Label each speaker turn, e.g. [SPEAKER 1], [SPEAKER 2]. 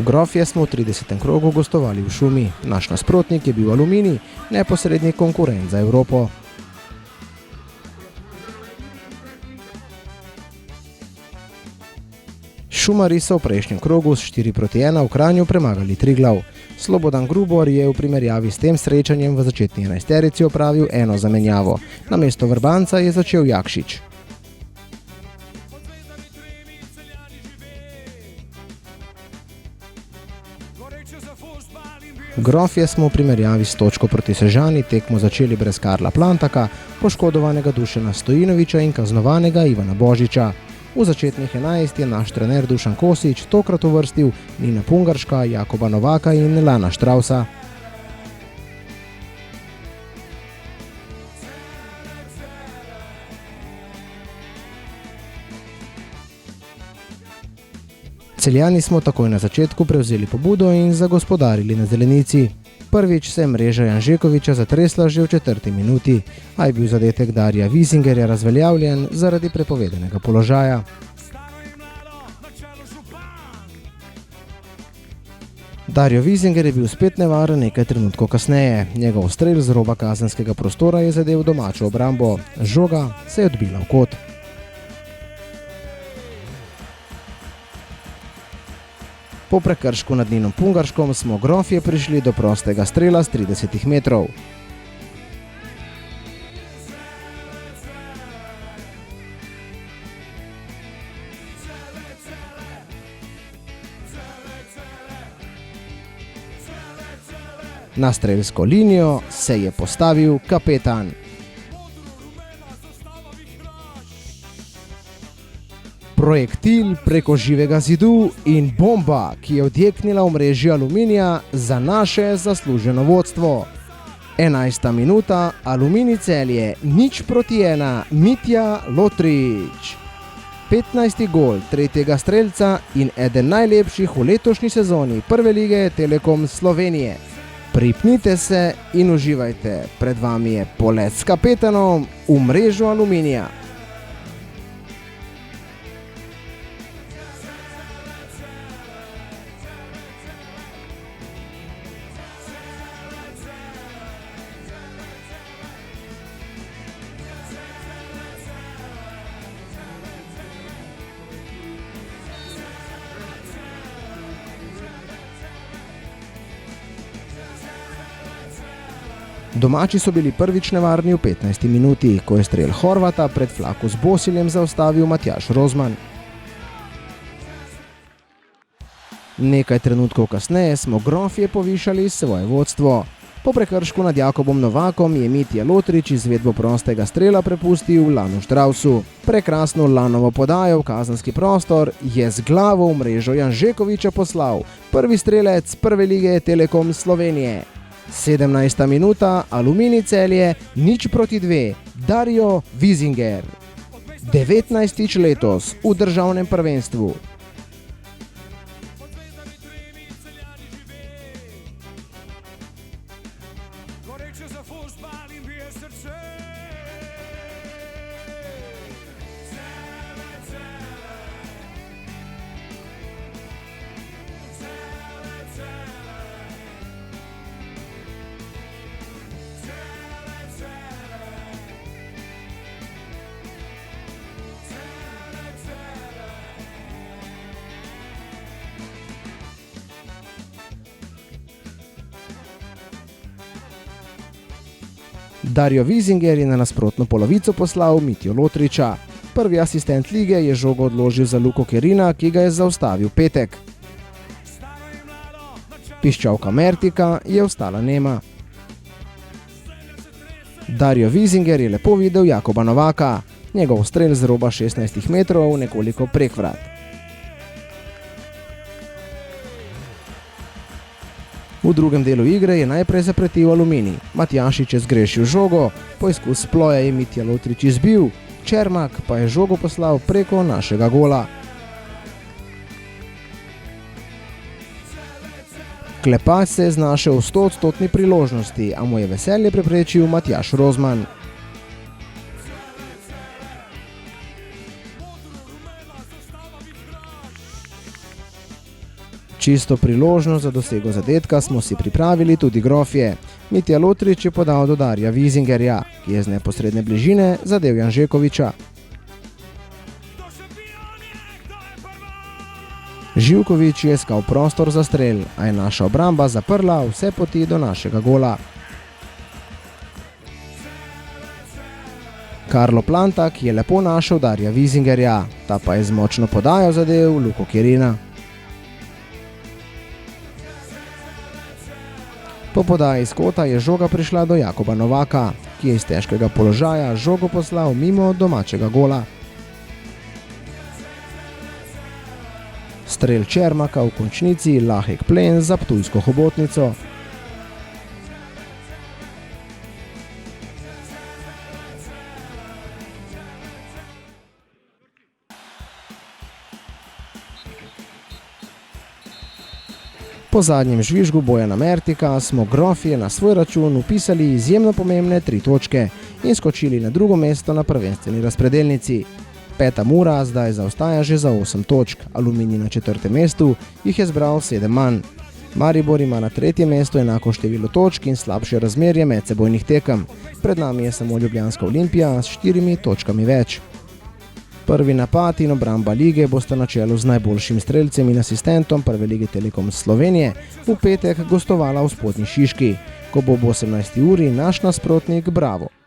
[SPEAKER 1] Grofje smo v 30. krogu gostovali v Šumi. Naš nasprotnik je bil Aluminij, neposredni konkurent za Evropo. Šumarji so v prejšnjem krogu s 4:1 v Kranju premagali Triglav. Slobodan Grubor je v primerjavi s tem srečanjem v začetni 11-terici opravil eno zamenjavo. Namesto Vrbanca je začel Jakšič. Grofje smo v primerjavi s točko proti Sežani tekmo začeli brez Karla Plantaka, poškodovanega Dušana Stojinoviča in kaznovanega Ivana Božiča. V začetnih 11 je naš trener Dušan Kosič tokrat uvrstil Nina Pungarška, Jakoba Novaka in Lana Štrausa. Celjani smo takoj na začetku prevzeli pobudo in zagospodarili na zelenici. Prvič se je mreža Janžekoviča zatresla že v 4. minuti, a je bil zadetek Darija Wisingerja razveljavljen zaradi prepovedanega položaja. Dario Wisinger je bil spet nevaren nekaj trenutkov kasneje. Njegov strel z roba kazenskega prostora je zadel domačo obrambo. Žoga se je odbila v kot. Po prekršku nad Ninom Pungarškom smo Grofje prišli do prostega strela z 30 metrov. Na strelsko linijo se je postavil kapetan. Projektil preko živega zidu in bomba, ki je odjeknila v mreži Aluminija za naše zasluženo vodstvo. 11. minuta, Aluminij Celje, 0:1, Mitja Lotrič. 15. gol tretjega strelca in eden najlepših v letošnji sezoni Prve lige Telekom Slovenije. Pripnite se in uživajte, pred vami je polet s kapetanom v mrežo Aluminija. Domači so bili prvič nevarni v 15. minuti, ko je strel Horvata pred Flakus Bosiljem zaustavil Matjaž Rozman. Nekaj trenutkov kasneje smo Grofje povišali svoje vodstvo. Po prekršku nad Jakobom Novakom je Mitja Lotrič izvedbo prostega strela prepustil Lanu Štrausu. Prekrasno Lanovo podajo v kazenski prostor je z glavo v mrežo Janžekoviča poslal prvi strelec Prve lige Telekom Slovenije. 17. minuta, Aluminij Celje, 0:2, Dario Wisinger. 19. letos v državnem prvenstvu. Dario Wisinger je na nasprotno polovico poslal Mitjo Lotriča. Prvi asistent lige je žogo odložil za Luko Kerina, ki ga je zaustavil Petek. Piščalka Mertika je ostala nema. Dario Wisinger je lepo videl Jakoba Novaka. Njegov strel z roba 16 metrov nekoliko prek vrat. V drugem delu igre je najprej zapretil Aluminij. Matjašič je zgrešil žogo, poizkus ploja je Mitja Lotrič izbil, Čermak pa je žogo poslal preko našega gola. Klepač se je znašel v 100-odstotni priložnosti, a mu je veselje preprečil Matjaž Rozman. Čisto priložnost za dosego zadetka smo si pripravili tudi Grofje. Mitja Lotrič je podal do Darja Vizingerja, ki je z neposredne bližine zadel Janžekoviča. Živkovič je iskal prostor za strel, a je naša obramba zaprla vse poti do našega gola. Karlo Plantak je lepo našel Darja Vizingerja, ta pa je z močno podajo zadel Luko Kirina. Po podaji iz kota je žoga prišla do Jakoba Novaka, ki je iz težkega položaja žogo poslal mimo domačega gola. Strel Čermaka v končnici lahek plen za ptujsko hobotnico. Po zadnjem žvižgu Bojana Mertika smo Grofje na svoj račun upisali izjemno pomembne 3 točke in skočili na drugo mesto na prvenstveni razpredelnici. Peta Mura zdaj zaostaja že za 8 točk, Aluminij na 4. mestu jih je zbral 7 manj. Maribor ima na 3. mestu enako število točk in slabše razmerje medsebojnih tekem. Pred nami je samo Ljubljanska Olimpija s 4 točkami več. Prvi napad in obramba lige bosta na čelu z najboljšim strelcem in asistentom Prve lige Telekom Slovenije v petek gostovala v Spodnji Šiški, ko bo ob 18. uri naš nasprotnik Bravo.